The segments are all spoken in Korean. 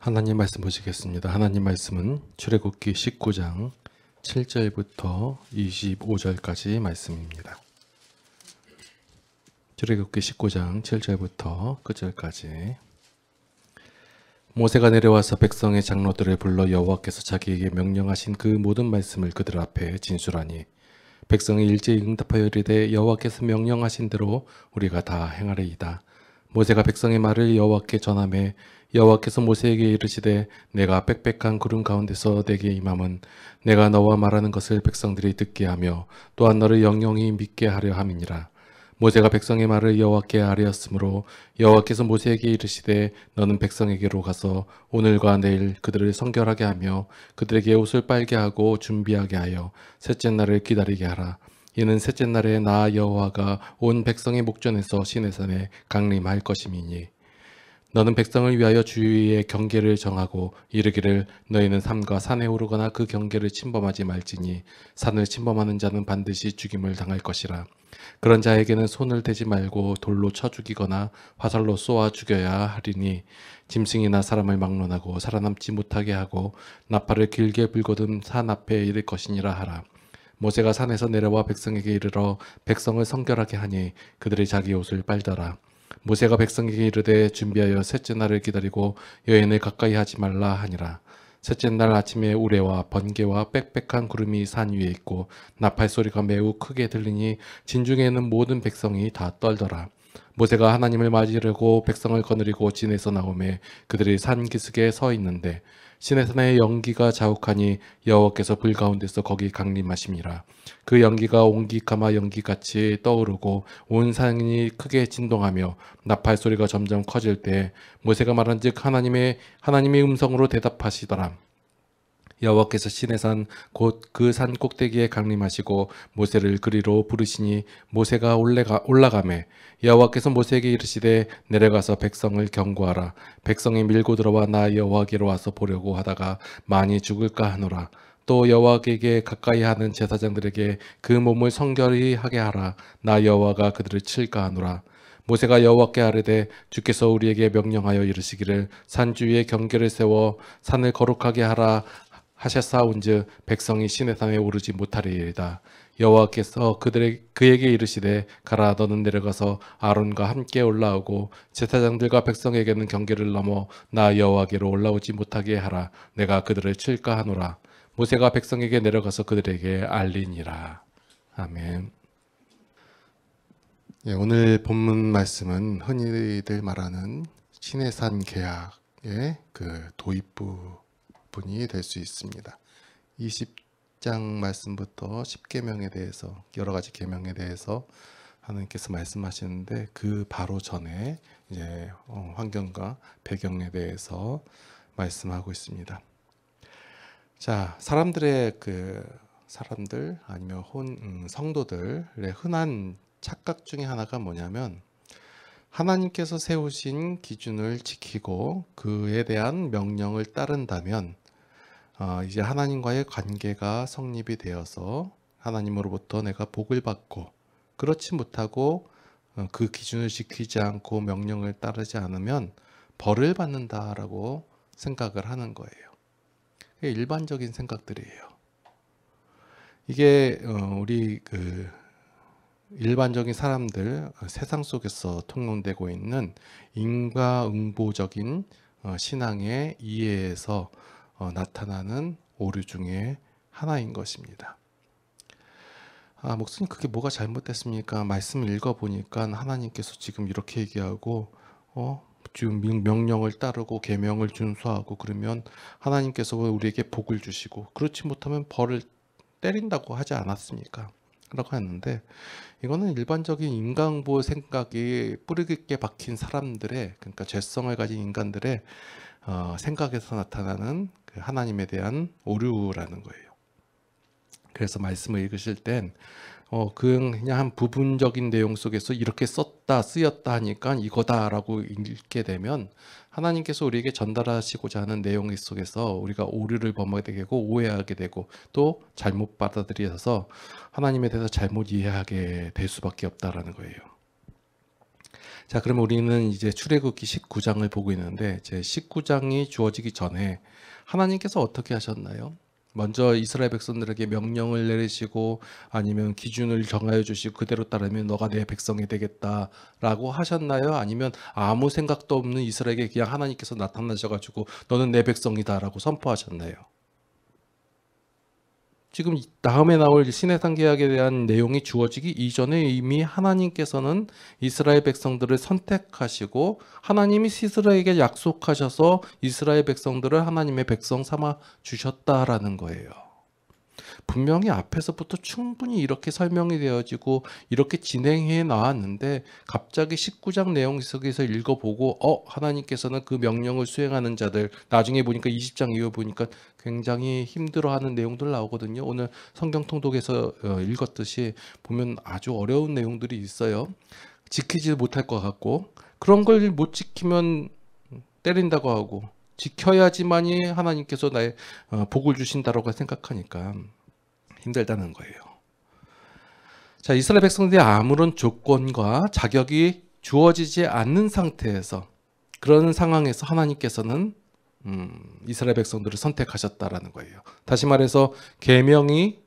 하나님 말씀 보시겠습니다. 하나님 말씀은 출애굽기 19장 7절부터 25절까지 말씀입니다. 출애굽기 19장 7절부터 끝절까지. 모세가 내려와서 백성의 장로들을 불러 여호와께서 자기에게 명령하신 그 모든 말씀을 그들 앞에 진술하니 백성이 일제히 응답하여 이르되 여호와께서 명령하신 대로 우리가 다 행하리이다. 모세가 백성의 말을 여호와께 전하매 여호와께서 모세에게 이르시되 내가 빽빽한 구름 가운데서 내게 임함은 내가 너와 말하는 것을 백성들이 듣게 하며 또한 너를 영영히 믿게 하려 함이니라. 모세가 백성의 말을 여호와께 아뢰었으므로 여호와께서 모세에게 이르시되 너는 백성에게로 가서 오늘과 내일 그들을 성결하게 하며 그들에게 옷을 빨게 하고 준비하게 하여 셋째 날을 기다리게 하라. 이는 셋째 날에 나 여호와가 온 백성의 목전에서 시내산에 강림할 것임이니 너는 백성을 위하여 주위의 경계를 정하고 이르기를 너희는 산과 산에 오르거나 그 경계를 침범하지 말지니 산을 침범하는 자는 반드시 죽임을 당할 것이라. 그런 자에게는 손을 대지 말고 돌로 쳐 죽이거나 화살로 쏘아 죽여야 하리니 짐승이나 사람을 막론하고 살아남지 못하게 하고 나팔을 길게 불거든 산 앞에 이를 것이니라 하라. 모세가 산에서 내려와 백성에게 이르러 백성을 성결하게 하니 그들이 자기 옷을 빨더라. 모세가 백성에게 이르되 준비하여 셋째 날을 기다리고 여인을 가까이 하지 말라 하니라. 셋째 날 아침에 우레와 번개와 빽빽한 구름이 산 위에 있고 나팔 소리가 매우 크게 들리니 진중에 있는 모든 백성이 다 떨더라. 모세가 하나님을 맞이려고 백성을 거느리고 진에서 나오매 그들이 산 기슭에 서 있는데 시내산의 연기가 자욱하니 여호와께서 불 가운데서 거기 강림하심이라. 그 연기가 옹기카마 연기같이 떠오르고 온 산이 크게 진동하며 나팔 소리가 점점 커질 때 모세가 말한즉 하나님의 음성으로 대답하시더라. 여호와께서 시내산 곧 그 산 꼭대기에 강림하시고 모세를 그리로 부르시니 모세가 올라가매 여호와께서 모세에게 이르시되 내려가서 백성을 경고하라. 백성이 밀고 들어와 나 여호와께로 와서 보려고 하다가 많이 죽을까 하노라. 또 여호와께 가까이 하는 제사장들에게 그 몸을 성결히 하게 하라. 나 여호와가 그들을 칠까 하노라. 모세가 여호와께 아뢰되 주께서 우리에게 명령하여 이르시기를 산 주위에 경계를 세워 산을 거룩하게 하라 하셨사온즉 백성이 시내산에 오르지 못하리이다. 여호와께서 그에게 이르시되 가라 너는 내려가서 아론과 함께 올라오고 제사장들과 백성에게는 경계를 넘어 나 여호와께로 올라오지 못하게 하라. 내가 그들을 칠까 하노라. 모세가 백성에게 내려가서 그들에게 알리니라. 아멘. 오늘 본문 말씀은 흔히들 말하는 시내산 계약의 그 도입부 분이 될 수 있습니다. 20장 말씀부터 10계명에 대해서 여러 가지 계명에 대해서 하나님께서 말씀하시는데 그 바로 전에 이제 환경과 배경에 대해서 말씀하고 있습니다. 자, 사람들 아니면 성도들의 흔한 착각 중에 하나가 뭐냐면 하나님께서 세우신 기준을 지키고 그에 대한 명령을 따른다면 이제 하나님과의 관계가 성립이 되어서 하나님으로부터 내가 복을 받고 그렇지 못하고 그 기준을 지키지 않고 명령을 따르지 않으면 벌을 받는다라고 생각을 하는 거예요. 일반적인 생각들이에요. 이게 우리 일반적인 사람들 세상 속에서 통용되고 있는 인과응보적인 신앙의 이해에서 나타나는 오류 중에 하나인 것입니다. 목사님 그게 뭐가 잘못됐습니까? 말씀을 읽어보니까 하나님께서 지금 이렇게 얘기하고 지금 명령을 따르고 계명을 준수하고 그러면 하나님께서 우리에게 복을 주시고 그렇지 못하면 벌을 때린다고 하지 않았습니까? 라고 했는데 이거는 일반적인 인간보 생각이 뿌리 깊게 박힌 사람들의 그러니까 죄성을 가진 인간들의 생각에서 나타나는 그 하나님에 대한 오류라는 거예요. 그래서 말씀을 읽으실 땐 그냥 한 부분적인 내용 속에서 이렇게 쓰였다 하니까 이거다라고 읽게 되면 하나님께서 우리에게 전달하시고자 하는 내용 속에서 우리가 오류를 범하게 되고 오해하게 되고 또 잘못 받아들여서 하나님에 대해서 잘못 이해하게 될 수밖에 없다라는 거예요. 자, 그러면 우리는 이제 출애굽기 19장을 보고 있는데, 제 19장이 주어지기 전에 하나님께서 어떻게 하셨나요? 먼저 이스라엘 백성들에게 명령을 내리시고 아니면 기준을 정하여 주시고 그대로 따르면 너가 내 백성이 되겠다라고 하셨나요? 아니면 아무 생각도 없는 이스라엘에게 그냥 하나님께서 나타나셔가지고 너는 내 백성이다라고 선포하셨나요? 지금 다음에 나올 신해상 계약에 대한 내용이 주어지기 이전에 이미 하나님께서는 이스라엘 백성들을 선택하시고 하나님이 이스라엘에게 약속하셔서 이스라엘 백성들을 하나님의 백성 삼아 주셨다라는 거예요. 분명히 앞에서부터 충분히 이렇게 설명이 되어지고 이렇게 진행해 나왔는데 갑자기 19장 내용 속에서 읽어보고 하나님께서는 그 명령을 수행하는 자들, 나중에 보니까 20장 이후 보니까 굉장히 힘들어하는 내용들 나오거든요. 오늘 성경 통독에서 읽었듯이 보면 아주 어려운 내용들이 있어요. 지키지 못할 것 같고 그런 걸 못 지키면 때린다고 하고 지켜야지만이 하나님께서 나의 복을 주신다라고 생각하니까 힘들다는 거예요. 자, 이스라엘 백성들이 아무런 조건과 자격이 주어지지 않는 상태에서 그런 상황에서 하나님께서는 이스라엘 백성들을 선택하셨다라는 거예요. 다시 말해서 계명이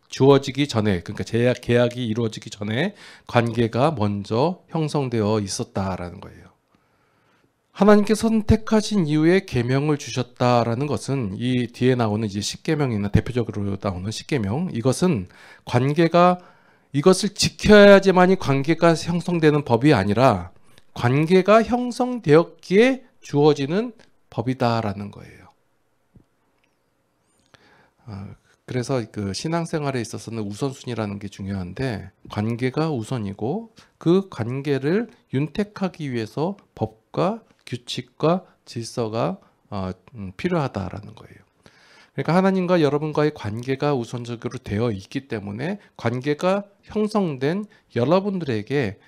주어지기 전에, 그러니까 계약이 이루어지기 전에 관계가 먼저 형성되어 있었다라는 거예요. 하나님께서 선택하신 이후에 계명을 주셨다라는 것은 이 뒤에 나오는 이제 십계명이나 대표적으로 나오는 십계명, 이것은 관계가 이것을 지켜야지만이 관계가 형성되는 법이 아니라 관계가 형성되었기에 주어지는 법이다라는 거예요. 그래서 그 신앙생활에 있어서는 우선순위라는 게 중요한데 관계가 우선이고 그 관계를 윤택하기 위해서 법과 규칙과 질서가 필요하다라는 거예요. 그러니까 하나님과 여러분과의 관계가 우선적으로 되어 있기 때문에 관계가 형성된 여러분들에게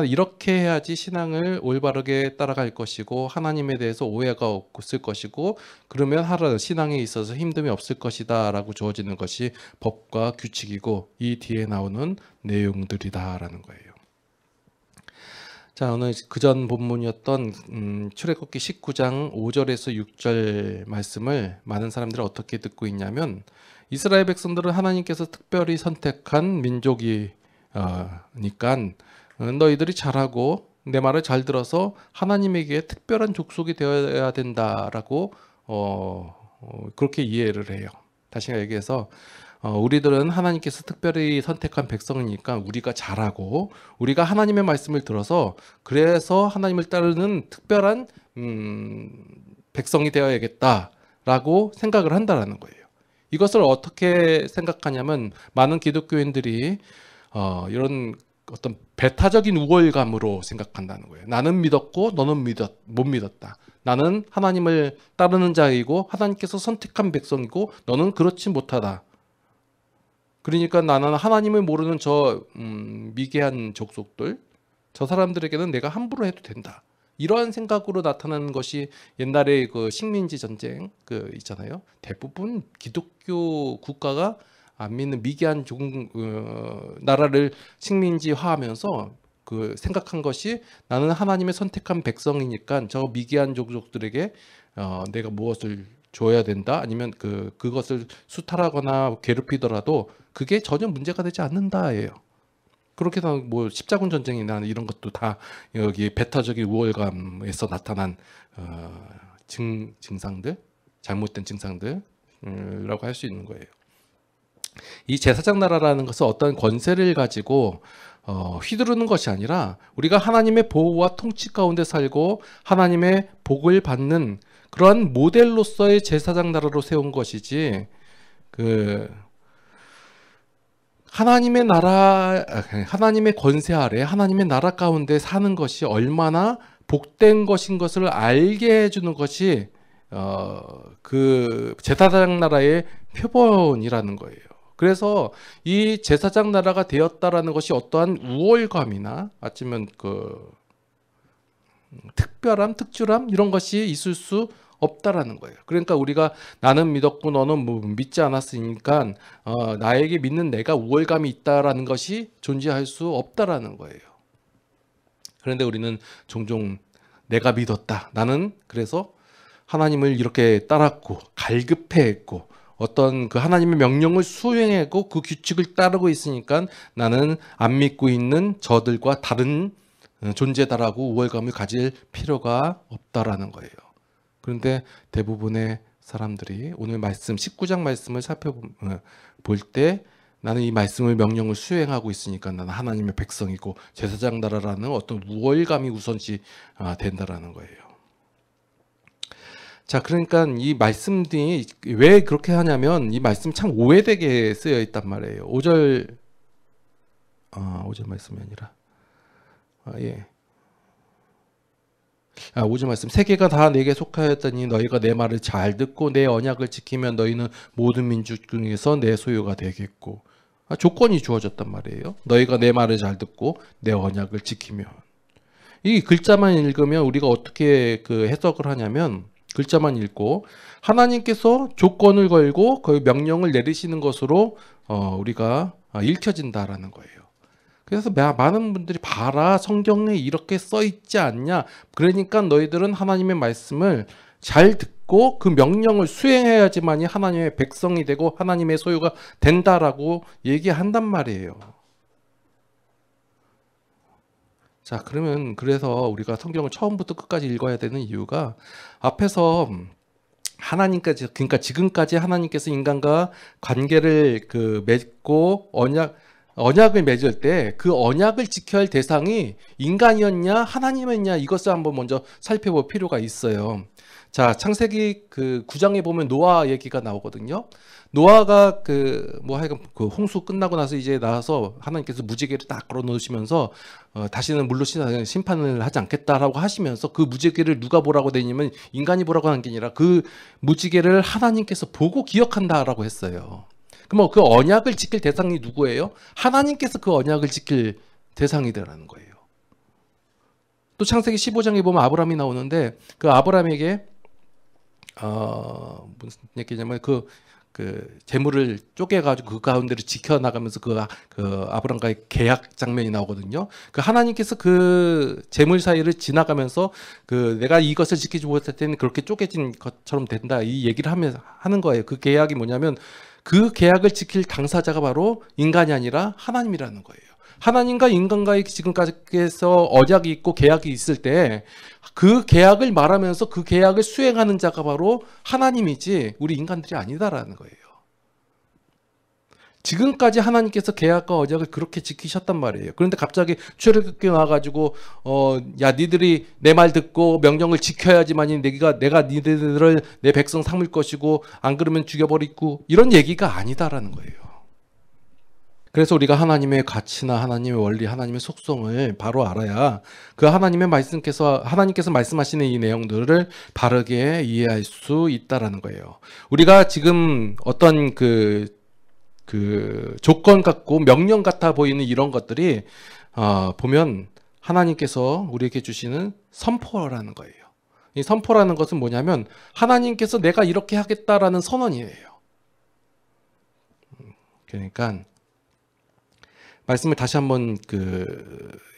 이렇게 해야지 신앙을 올바르게 따라갈 것이고 하나님에 대해서 오해가 없을 것이고 그러면 신앙에 있어서 힘듦이 없을 것이다 라고 주어지는 것이 법과 규칙이고 이 뒤에 나오는 내용들이다라는 거예요. 자, 오늘 그전 본문이었던 출애굽기 19장 5절에서 6절 말씀을 많은 사람들이 어떻게 듣고 있냐면 이스라엘 백성들은 하나님께서 특별히 선택한 민족이니까 너희들이 잘하고 내 말을 잘 들어서 하나님에게 특별한 족속이 되어야 된다라고 그렇게 이해를 해요. 다시 얘기해서 우리들은 하나님께서 특별히 선택한 백성이니까 우리가 잘하고 우리가 하나님의 말씀을 들어서 그래서 하나님을 따르는 특별한 백성이 되어야겠다라고 생각을 한다라는 거예요. 이것을 어떻게 생각하냐면 많은 기독교인들이 이런 어떤 배타적인 우월감으로 생각한다는 거예요. 나는 믿었고 너는 못 믿었다. 나는 하나님을 따르는 자이고 하나님께서 선택한 백성이고 너는 그렇지 못하다. 그러니까 나는 하나님을 모르는 저 미개한 족속들, 저 사람들에게는 내가 함부로 해도 된다. 이러한 생각으로 나타나는 것이 옛날에 그 식민지 전쟁 그 있잖아요. 대부분 기독교 국가가 안 믿는 미개한 나라를 식민지화하면서 그 생각한 것이 나는 하나님의 선택한 백성이니까 저 미개한 족속들에게 내가 무엇을 줘야 된다 아니면 그것을 수탈하거나 괴롭히더라도 그게 전혀 문제가 되지 않는다예요. 그렇게 해서 뭐 십자군 전쟁이나 이런 것도 다 여기 배타적인 우월감에서 나타난 증상들, 잘못된 증상들이라고 할 수 있는 거예요. 이 제사장 나라라는 것은 어떤 권세를 가지고 휘두르는 것이 아니라 우리가 하나님의 보호와 통치 가운데 살고 하나님의 복을 받는 그러한 모델로서의 제사장 나라로 세운 것이지 하나님의 나라, 하나님의 권세 아래 하나님의 나라 가운데 사는 것이 얼마나 복된 것인 것을 알게 해주는 것이 그 제사장 나라의 표본이라는 거예요. 그래서 이 제사장 나라가 되었다라는 것이 어떠한 우월감이나 아니면 특별함, 특출함 이런 것이 있을 수 없다라는 거예요. 그러니까 우리가 나는 믿었고 너는 뭐 믿지 않았으니까 나에게 믿는 내가 우월감이 있다라는 것이 존재할 수 없다라는 거예요. 그런데 우리는 종종 내가 믿었다. 나는 그래서 하나님을 이렇게 따랐고 갈급해했고 어떤 그 하나님의 명령을 수행하고 그 규칙을 따르고 있으니까 나는 안 믿고 있는 저들과 다른 존재다라고 우월감을 가질 필요가 없다라는 거예요. 그런데 대부분의 사람들이 오늘 말씀 19장 말씀을 살펴볼 때 나는 이 말씀을 명령을 수행하고 있으니까 나는 하나님의 백성이고 제사장다라는 어떤 우월감이 우선시 된다라는 거예요. 자, 그러니까 이 말씀들이 왜 그렇게 하냐면 이 말씀 참 오해되게 쓰여 있단 말이에요. 5절 말씀이 아니라 5절 말씀 세계가 다 내게 속하였더니 너희가 내 말을 잘 듣고 내 언약을 지키면 너희는 모든 민족 중에서 내 소유가 되겠고 조건이 주어졌단 말이에요. 너희가 내 말을 잘 듣고 내 언약을 지키면 이 글자만 읽으면 우리가 어떻게 그 해석을 하냐면 글자만 읽고 하나님께서 조건을 걸고 그 명령을 내리시는 것으로 우리가 읽혀진다라는 거예요. 그래서 많은 분들이 봐라 성경에 이렇게 써 있지 않냐. 그러니까 너희들은 하나님의 말씀을 잘 듣고 그 명령을 수행해야지만이 하나님의 백성이 되고 하나님의 소유가 된다라고 얘기한단 말이에요. 자, 그러면 그래서 우리가 성경을 처음부터 끝까지 읽어야 되는 이유가 앞에서 하나님까지 그러니까 지금까지 하나님께서 인간과 관계를 맺고 언약을 맺을 때 그 언약을 지켜야 할 대상이 인간이었냐 하나님이었냐 이것을 한번 먼저 살펴볼 필요가 있어요. 자, 창세기 9장에 보면 노아 얘기가 나오거든요. 노아가 하여간 홍수 끝나고 나서 이제 나와서 하나님께서 무지개를 딱 걸어 놓으시면서 다시는 물로 심판을 하지 않겠다라고 하시면서 그 무지개를 누가 보라고 되냐면 인간이 보라고 하는 게 아니라 그 무지개를 하나님께서 보고 기억한다라고 했어요. 그럼 그 언약을 지킬 대상이 누구예요? 하나님께서 그 언약을 지킬 대상이라는 거예요. 또 창세기 15장에 보면 아브라함이 나오는데 그 아브라함에게 무슨 얘기냐면 그 재물을 쪼개가지고 그 가운데를 지켜나가면서 그 아브라함과의 계약 장면이 나오거든요. 그 하나님께서 그 재물 사이를 지나가면서 내가 이것을 지키지 못할 때는 그렇게 쪼개진 것처럼 된다 이 얘기를 하는 거예요. 그 계약이 뭐냐면 그 계약을 지킬 당사자가 바로 인간이 아니라 하나님이라는 거예요. 하나님과 인간과의 지금까지에서 언약이 있고 계약이 있을 때 그 계약을 말하면서 그 계약을 수행하는 자가 바로 하나님이지 우리 인간들이 아니다라는 거예요. 지금까지 하나님께서 계약과 언약을 그렇게 지키셨단 말이에요. 그런데 갑자기 출애굽기 와가지고 야 니들이 내 말 듣고 명령을 지켜야지만이 내가 니들을 내 백성 삼을 것이고 안 그러면 죽여버리고 이런 얘기가 아니다라는 거예요. 그래서 우리가 하나님의 가치나 하나님의 원리, 하나님의 속성을 바로 알아야 그 하나님께서 말씀하시는 이 내용들을 바르게 이해할 수 있다라는 거예요. 우리가 지금 어떤 조건 같고 명령 같아 보이는 이런 것들이 보면 하나님께서 우리에게 주시는 선포라는 거예요. 이 선포라는 것은 뭐냐면 하나님께서 내가 이렇게 하겠다라는 선언이에요. 그러니까 말씀을 다시 한번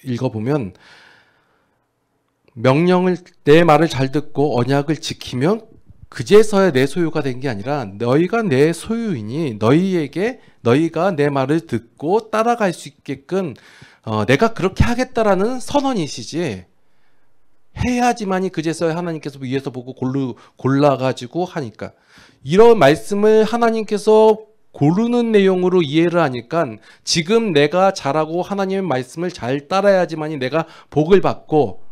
읽어보면 내 말을 잘 듣고 언약을 지키면 그제서야 내 소유가 된 게 아니라 너희가 내 소유이니 너희가 내 말을 듣고 따라갈 수 있게끔 내가 그렇게 하겠다라는 선언이시지 해야지만이 그제서야 하나님께서 위에서 보고 골라가지고 하니까 이런 말씀을 하나님께서 고르는 내용으로 이해를 하니까 지금 내가 잘하고 하나님의 말씀을 잘 따라야지만이 내가 복을 받고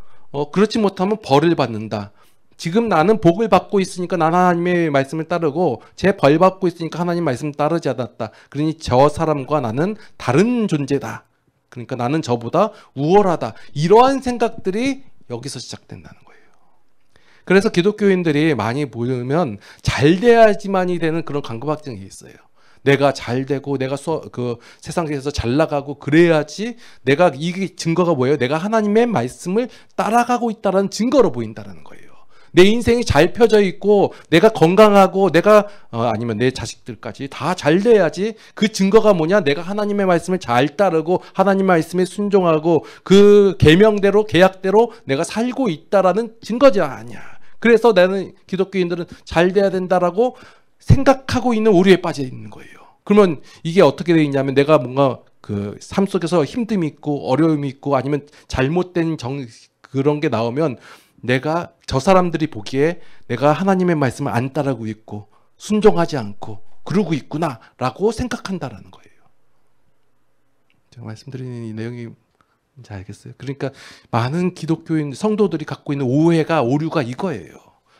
그렇지 못하면 벌을 받는다. 지금 나는 복을 받고 있으니까 나는 하나님의 말씀을 따르고 제 벌 받고 있으니까 하나님 말씀을 따르지 않았다. 그러니 저 사람과 나는 다른 존재다. 그러니까 나는 저보다 우월하다. 이러한 생각들이 여기서 시작된다는 거예요. 그래서 기독교인들이 많이 보면 잘 돼야지만이 되는 그런 강박증이 있어요. 내가 잘 되고 내가 세상에서 잘 나가고 그래야지 이게 증거가 뭐예요? 내가 하나님의 말씀을 따라가고 있다는 증거로 보인다는 거예요. 내 인생이 잘 펴져 있고 내가 건강하고 내가 아니면 내 자식들까지 다 잘 돼야지. 그 증거가 뭐냐? 내가 하나님의 말씀을 잘 따르고 하나님 말씀에 순종하고 그 계명대로 계약대로 내가 살고 있다라는 증거지 아니야. 그래서 나는 기독교인들은 잘 돼야 된다라고 생각하고 있는 오류에 빠져 있는 거예요. 그러면 이게 어떻게 돼 있냐면 내가 뭔가 그 삶 속에서 힘듦이 있고 어려움이 있고 아니면 잘못된 그런 게 나오면 내가 저 사람들이 보기에 내가 하나님의 말씀을 안 따르고 있고 순종하지 않고 그러고 있구나라고 생각한다라는 거예요. 제가 말씀드리는 이 내용이 뭔지 알겠어요? 그러니까 많은 기독교인 성도들이 갖고 있는 오류가 이거예요.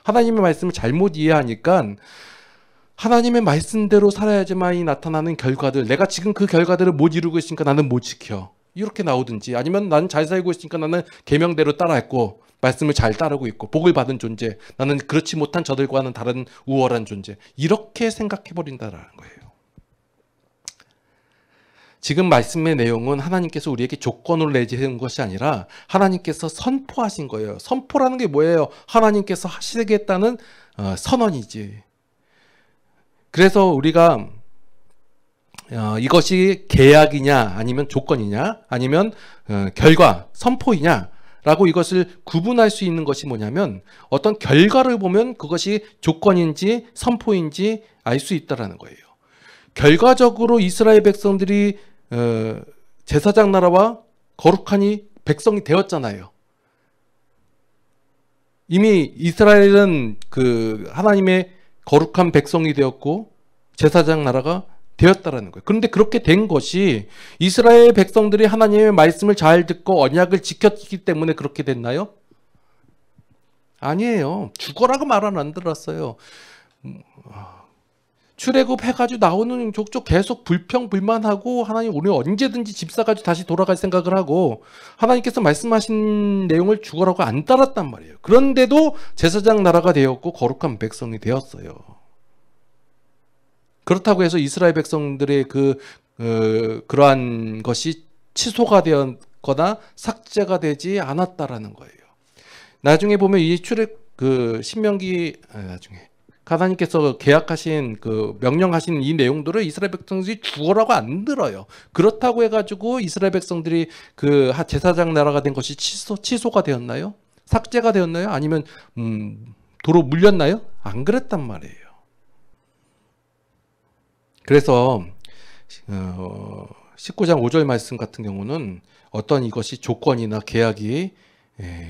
하나님의 말씀을 잘못 이해하니까 하나님의 말씀대로 살아야지만이 나타나는 결과들, 내가 지금 그 결과들을 못 이루고 있으니까 나는 못 지켜, 이렇게 나오든지, 아니면 나는 잘 살고 있으니까 나는 계명대로 따라했고 말씀을 잘 따르고 있고 복을 받은 존재, 나는 그렇지 못한 저들과는 다른 우월한 존재, 이렇게 생각해버린다라는 거예요. 지금 말씀의 내용은 하나님께서 우리에게 조건을 내세운 것이 아니라 하나님께서 선포하신 거예요. 선포라는 게 뭐예요? 하나님께서 하시겠다는 선언이지. 그래서 우리가 이것이 계약이냐 아니면 조건이냐 아니면 결과, 선포이냐 라고 이것을 구분할 수 있는 것이 뭐냐면 어떤 결과를 보면 그것이 조건인지 선포인지 알 수 있다는 거예요. 결과적으로 이스라엘 백성들이 제사장 나라와 거룩하니 백성이 되었잖아요. 이미 이스라엘은 그 하나님의 거룩한 백성이 되었고 제사장 나라가 되었다라는 거예요. 그런데 그렇게 된 것이 이스라엘 백성들이 하나님의 말씀을 잘 듣고 언약을 지켰기 때문에 그렇게 됐나요? 아니에요. 죽어라고 말은 안 들었어요. 출애굽 해가지고 나오는 족족 계속 불평불만하고 하나님 우리 언제든지 집 사가지고 다시 돌아갈 생각을 하고 하나님께서 말씀하신 내용을 죽어라고 안 따랐단 말이에요. 그런데도 제사장 나라가 되었고 거룩한 백성이 되었어요. 그렇다고 해서 이스라엘 백성들의 그러한 것이 취소가 되었거나 삭제가 되지 않았다라는 거예요. 나중에 보면 이 신명기 나중에 하나님께서 계약하신 명령하신 이 내용들을 이스라엘 백성들이 죽어라고 안 들어요. 그렇다고 해가지고 이스라엘 백성들이 제사장 나라가 된 것이 취소가 되었나요? 삭제가 되었나요? 아니면 도로 물렸나요? 안 그랬단 말이에요. 그래서 19장 5절 말씀 같은 경우는 어떤 이것이 조건이나 계약이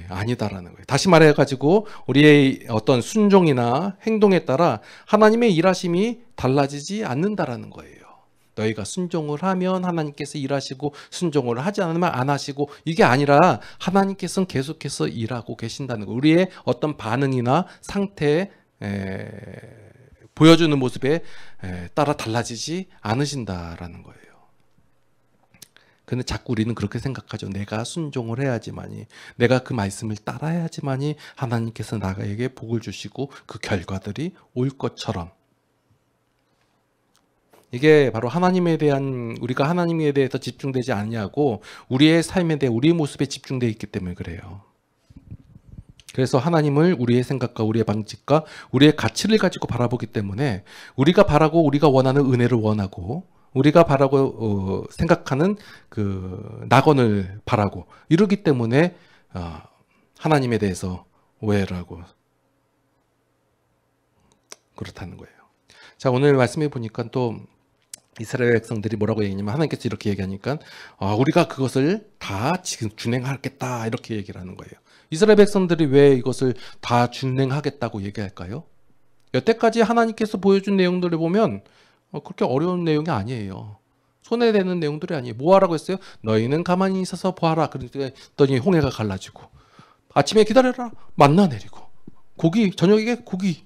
아니다라는 거예요. 다시 말해가지고 우리의 어떤 순종이나 행동에 따라 하나님의 일하심이 달라지지 않는다라는 거예요. 너희가 순종을 하면 하나님께서 일하시고 순종을 하지 않으면 안 하시고, 이게 아니라 하나님께서는 계속해서 일하고 계신다는 거예요. 우리의 어떤 반응이나 상태에 보여주는 모습에 따라 달라지지 않으신다라는 거예요. 근데 자꾸 우리는 그렇게 생각하죠. 내가 순종을 해야지만이, 내가 그 말씀을 따라야지만이 하나님께서 나에게 복을 주시고 그 결과들이 올 것처럼. 이게 바로 하나님에 대한, 우리가 하나님에 대해서 집중되지 않냐고 우리의 삶에 대해 우리의 모습에 집중되어 있기 때문에 그래요. 그래서 하나님을 우리의 생각과 우리의 방식과 우리의 가치를 가지고 바라보기 때문에 우리가 바라고 우리가 원하는 은혜를 원하고 우리가 바라고 생각하는 그 낙원을 바라고 이러기 때문에 하나님에 대해서 오해를 하고 그렇다는 거예요. 자, 오늘 말씀해 보니까 또 이스라엘 백성들이 뭐라고 얘기하냐면, 하나님께서 이렇게 얘기하니까 우리가 그것을 다 지금 준행하겠다 이렇게 얘기를 하는 거예요. 이스라엘 백성들이 왜 이것을 다 준행하겠다고 얘기할까요? 여태까지 하나님께서 보여준 내용들을 보면 그렇게 어려운 내용이 아니에요. 손에 대는 내용들이 아니에요. 뭐 하라고 했어요? 너희는 가만히 있어서 보아라. 그랬더니 홍해가 갈라지고, 아침에 기다려라. 만나 내리고, 고기, 저녁에 고기.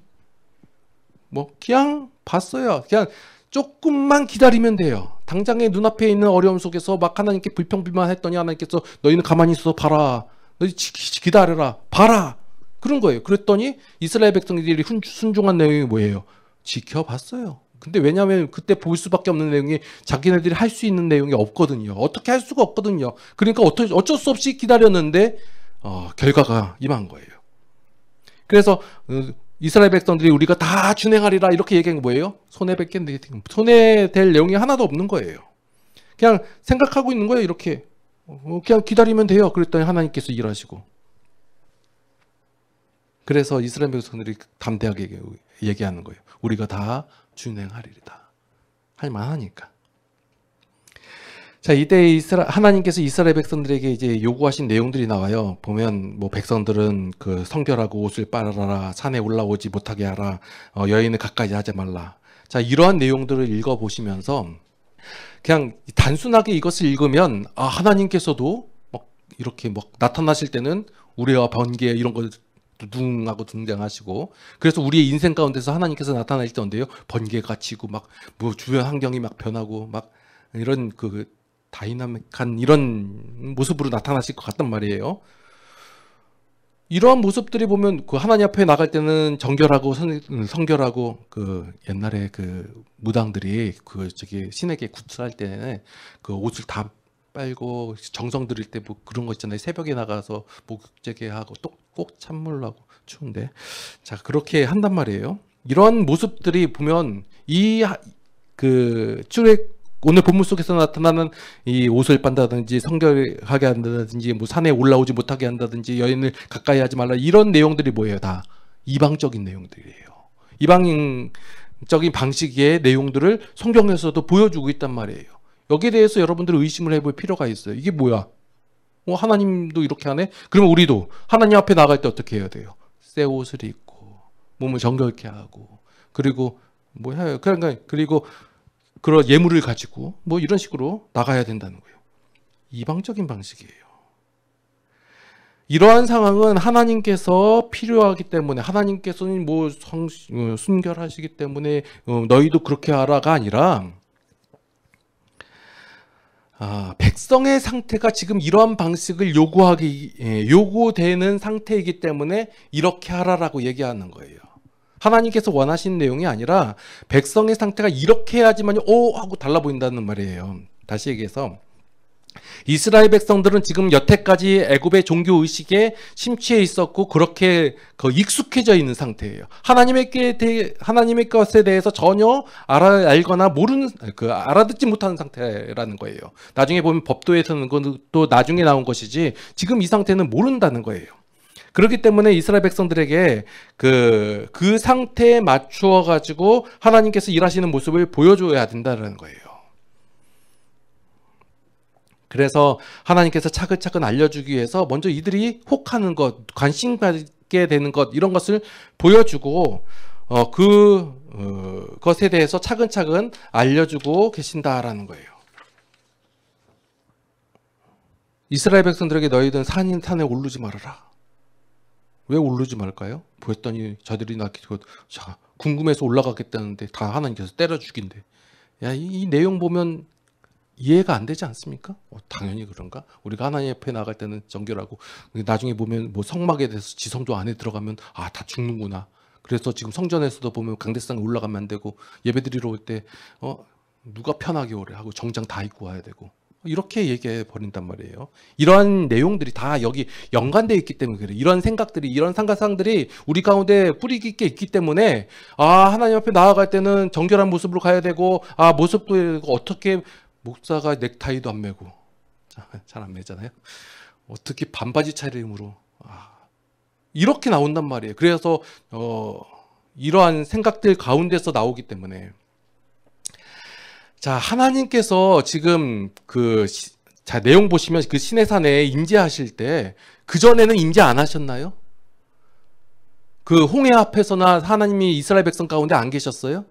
그냥 봤어요. 그냥 조금만 기다리면 돼요. 당장의 눈앞에 있는 어려움 속에서 막 하나님께 불평불만 했더니 하나님께서 너희는 가만히 있어서 봐라. 너희 기다려라. 봐라. 그런 거예요. 그랬더니 이스라엘 백성들이 순종한 내용이 뭐예요? 지켜봤어요. 근데 왜냐하면 그때 볼 수밖에 없는 내용이 자기네들이 할 수 있는 내용이 없거든요. 어떻게 할 수가 없거든요. 그러니까 어쩔 수 없이 기다렸는데 결과가 임한 거예요. 그래서 이스라엘 백성들이 우리가 다 준행하리라 이렇게 얘기한 게 뭐예요? 손해뵙겠네. 손해될 내용이 하나도 없는 거예요. 그냥 생각하고 있는 거예요. 이렇게 그냥 기다리면 돼요. 그랬더니 하나님께서 일하시고. 그래서 이스라엘 백성들이 담대하게 얘기하는 거예요. 우리가 다 준행하리이다. 할 만하니까. 자, 이때 하나님께서 이스라엘 백성들에게 이제 요구하신 내용들이 나와요. 보면 뭐 백성들은 그 성결하고 옷을 빨아라, 산에 올라오지 못하게 하라, 여인을 가까이 하지 말라. 자, 이러한 내용들을 읽어 보시면서 그냥 단순하게 이것을 읽으면 하나님께서도 막 이렇게 막 나타나실 때는 우레와 번개 이런 걸 두둥하고 등장하시고, 그래서 우리의 인생 가운데서 하나님께서 나타날 때 언제요? 번개가 치고 막 뭐 주변 환경이 막 변하고 막 이런 그 다이나믹한 이런 모습으로 나타나실 것 같단 말이에요. 이러한 모습들이 보면 그 하나님 앞에 나갈 때는 정결하고 성결하고, 그 옛날에 그 무당들이 그 저기 신에게 굿할 때 그 옷을 다 빨고 정성 들일 때 뭐 그런 거 있잖아요. 새벽에 나가서 목재게 하고 또 꼭 찬물로 하고 추운데, 자 그렇게 한단 말이에요. 이러한 모습들이 보면 이 그 출애굽 오늘 본문 속에서 나타나는 이 옷을 빤다든지 성결하게 한다든지 뭐 산에 올라오지 못하게 한다든지 여인을 가까이 하지 말라, 이런 내용들이 뭐예요? 다 이방적인 내용들이에요. 이방적인 방식의 내용들을 성경에서도 보여주고 있단 말이에요. 여기에 대해서 여러분들 의심을 해볼 필요가 있어요. 이게 뭐야? 하나님도 이렇게 하네? 그러면 우리도 하나님 앞에 나갈 때 어떻게 해야 돼요? 새 옷을 입고 몸을 정결케 하고, 그리고 뭐 해요? 그리고 그런 예물을 가지고 뭐 이런 식으로 나가야 된다는 거예요. 이방적인 방식이에요. 이러한 상황은 하나님께서 필요하기 때문에, 하나님께서는 뭐 순결하시기 때문에 너희도 그렇게 하라가 아니라, 백성의 상태가 지금 이러한 방식을 요구되는 상태이기 때문에 이렇게 하라라고 얘기하는 거예요. 하나님께서 원하시는 내용이 아니라 백성의 상태가 이렇게 해야지만 하고 달라 보인다는 말이에요. 다시 얘기해서 이스라엘 백성들은 지금 여태까지 애굽의 종교 의식에 심취해 있었고 그렇게 익숙해져 있는 상태예요. 하나님의 것에 대해서 전혀 알거나 알아듣지 못하는 상태라는 거예요. 나중에 보면 법도에서는 또 나중에 나온 것이지 지금 이 상태는 모른다는 거예요. 그렇기 때문에 이스라엘 백성들에게 그 상태에 맞추어 가지고 하나님께서 일하시는 모습을 보여줘야 된다는 거예요. 그래서 하나님께서 차근차근 알려주기 위해서 먼저 이들이 혹하는 것, 관심 갖게 되는 것, 이런 것을 보여주고 그것에 대해서 차근차근 알려주고 계신다라는 거예요. 이스라엘 백성들에게 너희들은 산에 오르지 말아라. 왜 오르지 말까요? 보였더니 저들이 궁금해서 올라가겠다는데 다 하나님께서 때려 죽인대. 이 내용 보면 이해가 안 되지 않습니까? 당연히 그런가? 우리가 하나님 앞에 나갈 때는 정결하고, 나중에 보면 뭐 성막에 대해서 지성소 안에 들어가면 다 죽는구나. 그래서 지금 성전에서도 보면 강대상에 올라가면 안 되고, 예배드리러 올 때 누가 편하게 오래 하고 정장 다 입고 와야 되고, 이렇게 얘기해 버린단 말이에요. 이러한 내용들이 다 여기 연관되어 있기 때문에 그래요. 이런 생각들이, 이런 상상들이 우리 가운데 뿌리 깊게 있기 때문에 하나님 앞에 나아갈 때는 정결한 모습으로 가야 되고, 모습도 어떻게 목사가 넥타이도 안 매고, 잘 안 매잖아요. 어떻게 반바지 차림으로 이렇게 나온단 말이에요. 그래서 이러한 생각들 가운데서 나오기 때문에, 자 하나님께서 지금 내용 보시면 그 시내산에 임재하실 때 그 전에는 임재 안 하셨나요? 그 홍해 앞에서나 하나님이 이스라엘 백성 가운데 안 계셨어요?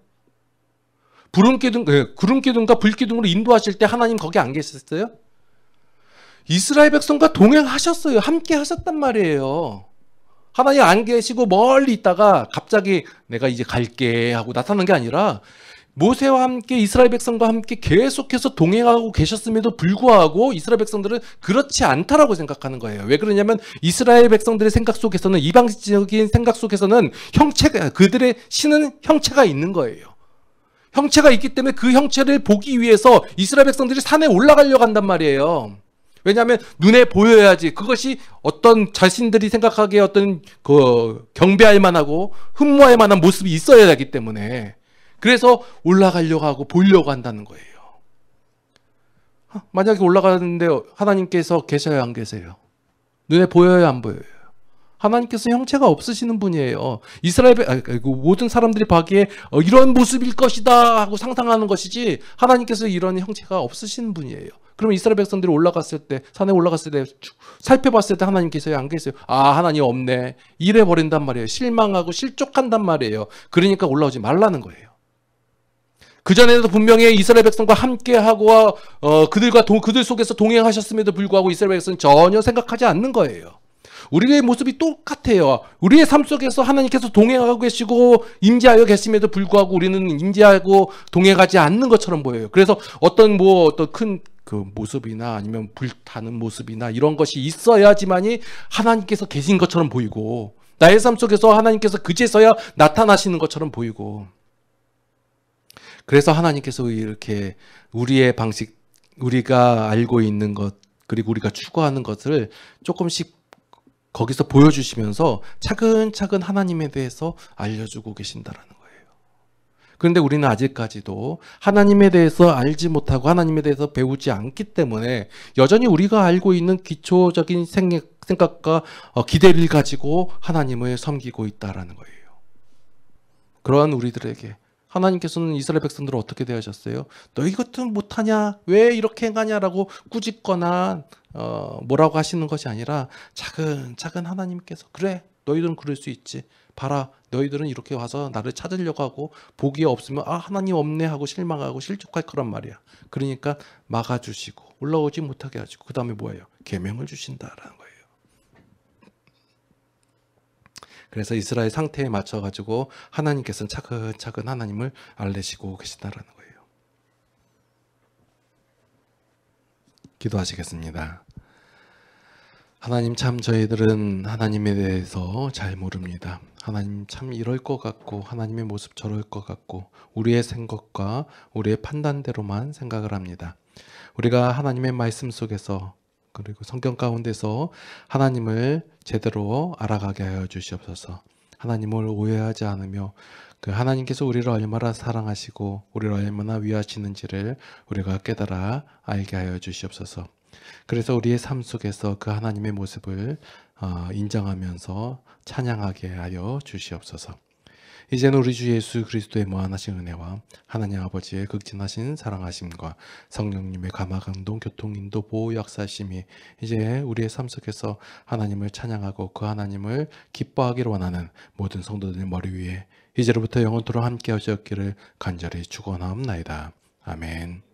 구름기둥과 불기둥으로 인도하실 때 하나님 거기 안 계셨어요? 이스라엘 백성과 동행하셨어요. 함께 하셨단 말이에요. 하나님 안 계시고 멀리 있다가 갑자기 내가 이제 갈게 하고 나타난 게 아니라, 모세와 함께 이스라엘 백성과 함께 계속해서 동행하고 계셨음에도 불구하고 이스라엘 백성들은 그렇지 않다라고 생각하는 거예요. 왜 그러냐면 이스라엘 백성들의 생각 속에서는, 이방적인 생각 속에서는 그들의 신은 형체가 있는 거예요. 형체가 있기 때문에 그 형체를 보기 위해서 이스라엘 백성들이 산에 올라가려고 한단 말이에요. 왜냐하면 눈에 보여야지 그것이 어떤 자신들이 생각하기에 어떤 그 경배할 만하고 흠모할 만한 모습이 있어야 하기 때문에 그래서 올라가려고 하고 보려고 한다는 거예요. 만약에 올라가는데 하나님께서 계셔야 안 계세요? 눈에 보여야 안 보여요? 하나님께서 형체가 없으시는 분이에요. 모든 사람들이 보기에 이런 모습일 것이다 하고 상상하는 것이지 하나님께서 이런 형체가 없으시는 분이에요. 그러면 이스라엘 백성들이 올라갔을 때, 산에 올라갔을 때 살펴봤을 때 하나님 계세요? 안 계세요? 아, 하나님 없네. 이래 버린단 말이에요. 실망하고 실족한단 말이에요. 그러니까 올라오지 말라는 거예요. 그전에도 분명히 이스라엘 백성과 함께하고 그들 속에서 동행하셨음에도 불구하고 이스라엘 백성은 전혀 생각하지 않는 거예요. 우리의 모습이 똑같아요. 우리의 삶 속에서 하나님께서 동행하고 계시고 임재하여 계심에도 불구하고 우리는 임재하고 동행하지 않는 것처럼 보여요. 그래서 어떤 큰 그 모습이나 아니면 불타는 모습이나 이런 것이 있어야지만이 하나님께서 계신 것처럼 보이고 나의 삶 속에서 하나님께서 그제서야 나타나시는 것처럼 보이고 그래서 하나님께서 이렇게 우리의 방식, 우리가 알고 있는 것 그리고 우리가 추구하는 것을 조금씩 거기서 보여주시면서 차근차근 하나님에 대해서 알려주고 계신다라는 거예요. 그런데 우리는 아직까지도 하나님에 대해서 알지 못하고 하나님에 대해서 배우지 않기 때문에 여전히 우리가 알고 있는 기초적인 생각과 기대를 가지고 하나님을 섬기고 있다라는 거예요. 그러한 우리들에게 하나님께서는 이스라엘 백성들을 어떻게 대하셨어요? 너 이것도 못하냐? 왜 이렇게 행하냐라고 꾸짖거나 뭐라고 하시는 것이 아니라 차근차근 하나님께서 그래 너희들은 그럴 수 있지. 봐라 너희들은 이렇게 와서 나를 찾으려고 하고 보기에 없으면 아 하나님 없네 하고 실망하고 실족할 거란 말이야. 그러니까 막아주시고 올라오지 못하게 하시고 그 다음에 뭐예요? 계명을 주신다라는 거예요. 그래서 이스라엘 상태에 맞춰가지고 하나님께서는 차근차근 하나님을 알리시고 계시다라는 거예요. 기도하시겠습니다. 하나님 참 저희들은 하나님에 대해서 잘 모릅니다. 하나님 참 이럴 것 같고 하나님의 모습 저럴 것 같고 우리의 생각과 우리의 판단대로만 생각을 합니다. 우리가 하나님의 말씀 속에서 그리고 성경 가운데서 하나님을 제대로 알아가게 하여 주시옵소서. 하나님을 오해하지 않으며 그 하나님께서 우리를 얼마나 사랑하시고 우리를 얼마나 위하시는지를 우리가 깨달아 알게 하여 주시옵소서. 그래서 우리의 삶 속에서 그 하나님의 모습을 인정하면서 찬양하게 하여 주시옵소서. 이제는 우리 주 예수 그리스도의 무한하신 은혜와 하나님 아버지의 극진하신 사랑하심과 성령님의 감화감동 교통인도 보호 역사심이 이제 우리의 삶 속에서 하나님을 찬양하고 그 하나님을 기뻐하기를 원하는 모든 성도들의 머리 위에 이제로부터 영원토록 함께 하시옵기를 간절히 축원하옵나이다. 아멘.